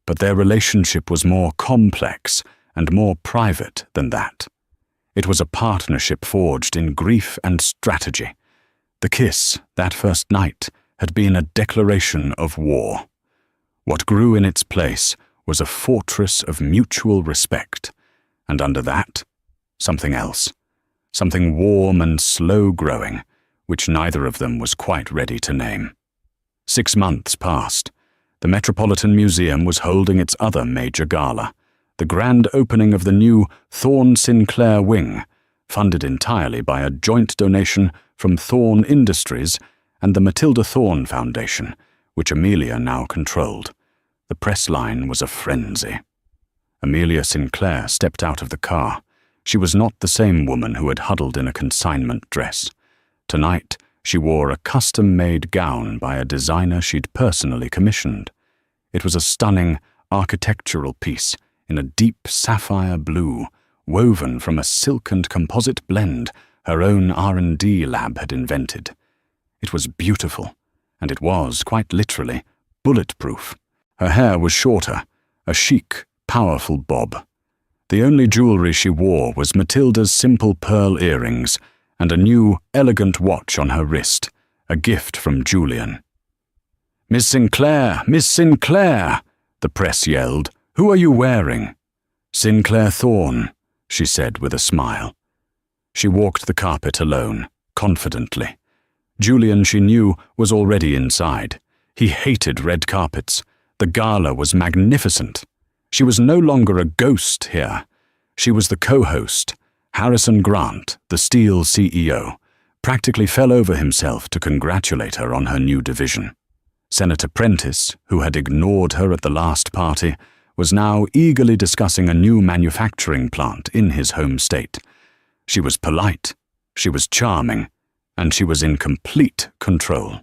But their relationship was more complex and more private than that. It was a partnership forged in grief and strategy. The kiss, that first night, had been a declaration of war. What grew in its place was a fortress of mutual respect, and under that, something else, something warm and slow-growing, which neither of them was quite ready to name. 6 months passed. The Metropolitan Museum was holding its other major gala, the grand opening of the new Thorne Sinclair wing, funded entirely by a joint donation from Thorne Industries and the Matilda Thorne Foundation, which Amelia now controlled. The press line was a frenzy. Amelia Sinclair stepped out of the car. She was not the same woman who had huddled in a consignment dress. Tonight, she wore a custom-made gown by a designer she'd personally commissioned. It was a stunning, architectural piece in a deep sapphire blue, woven from a silk and composite blend her own R&D lab had invented. It was beautiful, and it was, quite literally, bulletproof. Her hair was shorter, a chic, powerful bob. The only jewelry she wore was Matilda's simple pearl earrings and a new, elegant watch on her wrist, a gift from Julian. "Miss Sinclair! Miss Sinclair!" the press yelled. "Who are you wearing?" "Sinclair Thorne," she said with a smile. She walked the carpet alone, confidently. Julian, she knew, was already inside. He hated red carpets. The gala was magnificent. She was no longer a ghost here. She was the co-host. Harrison Grant, the Steel CEO, practically fell over himself to congratulate her on her new division. Senator Prentice, who had ignored her at the last party, was now eagerly discussing a new manufacturing plant in his home state. She was polite, she was charming, and she was in complete control.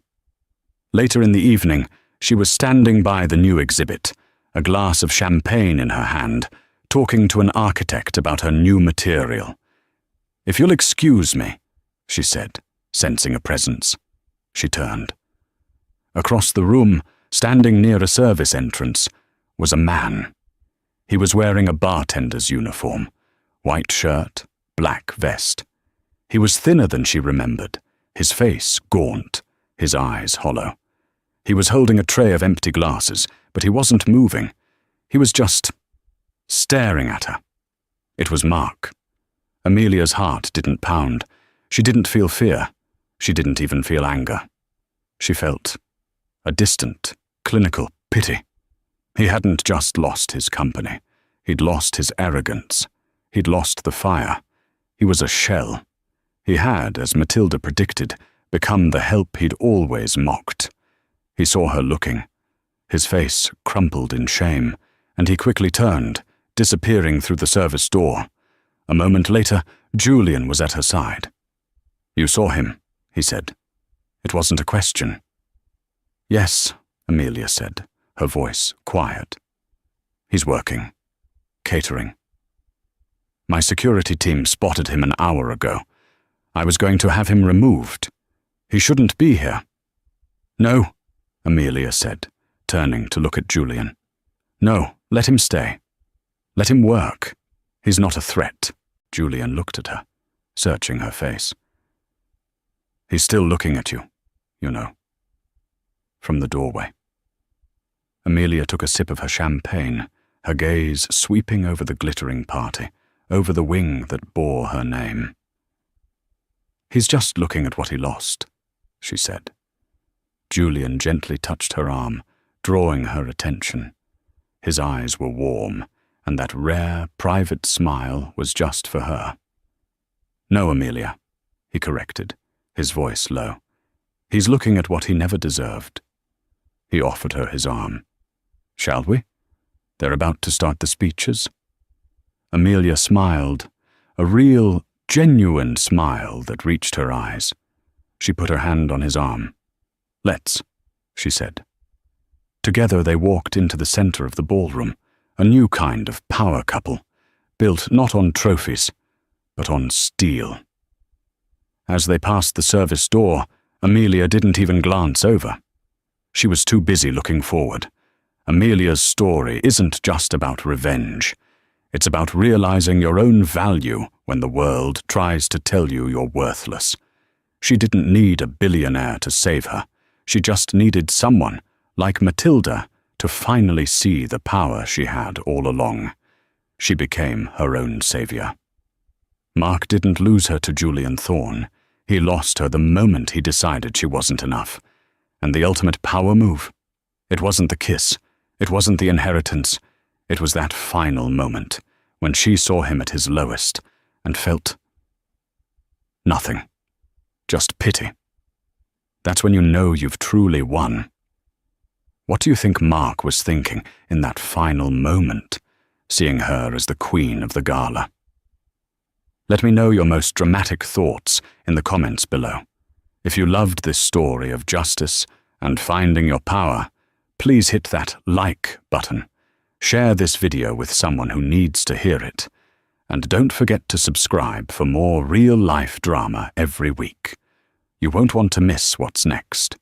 Later in the evening, she was standing by the new exhibit, a glass of champagne in her hand, talking to an architect about her new material. "If you'll excuse me," she said, sensing a presence. She turned. Across the room, standing near a service entrance, was a man. He was wearing a bartender's uniform, white shirt, black vest. He was thinner than she remembered, his face gaunt, his eyes hollow. He was holding a tray of empty glasses, but he wasn't moving. He was just staring at her. It was Mark. Amelia's heart didn't pound. She didn't feel fear. She didn't even feel anger. She felt a distant, clinical pity. He hadn't just lost his company. He'd lost his arrogance. He'd lost the fire. He was a shell. He had, as Matilda predicted, become the help he'd always mocked. He saw her looking. His face crumpled in shame, and he quickly turned, disappearing through the service door. A moment later, Julian was at her side. "You saw him," he said. It wasn't a question. "Yes," Amelia said, her voice quiet. "He's working. Catering. My security team spotted him an hour ago. I was going to have him removed. He shouldn't be here." "No," Amelia said, turning to look at Julian. "No, let him stay. Let him work. He's not a threat." Julian looked at her, searching her face. "He's still looking at you, you know." From the doorway. Amelia took a sip of her champagne, her gaze sweeping over the glittering party, over the wing that bore her name. "He's just looking at what he lost," she said. Julian gently touched her arm, drawing her attention. His eyes were warm, and that rare, private smile was just for her. "No, Amelia," he corrected, his voice low. "He's looking at what he never deserved." He offered her his arm. "Shall we? They're about to start the speeches." Amelia smiled, a real, genuine smile that reached her eyes. She put her hand on his arm. "Let's," she said. Together they walked into the center of the ballroom, a new kind of power couple, built not on trophies, but on steel. As they passed the service door, Amelia didn't even glance over. She was too busy looking forward. Amelia's story isn't just about revenge. It's about realizing your own value when the world tries to tell you you're worthless. She didn't need a billionaire to save her. She just needed someone, like Matilda, to finally see the power she had all along. She became her own savior. Mark didn't lose her to Julian Thorne. He lost her the moment he decided she wasn't enough. And the ultimate power move? It wasn't the kiss. It wasn't the inheritance. It was that final moment, when she saw him at his lowest, and felt nothing. Just pity. That's when you know you've truly won. What do you think Mark was thinking in that final moment, seeing her as the queen of the gala? Let me know your most dramatic thoughts in the comments below. If you loved this story of justice and finding your power, please hit that like button. Share this video with someone who needs to hear it. And don't forget to subscribe for more real-life drama every week. You won't want to miss what's next.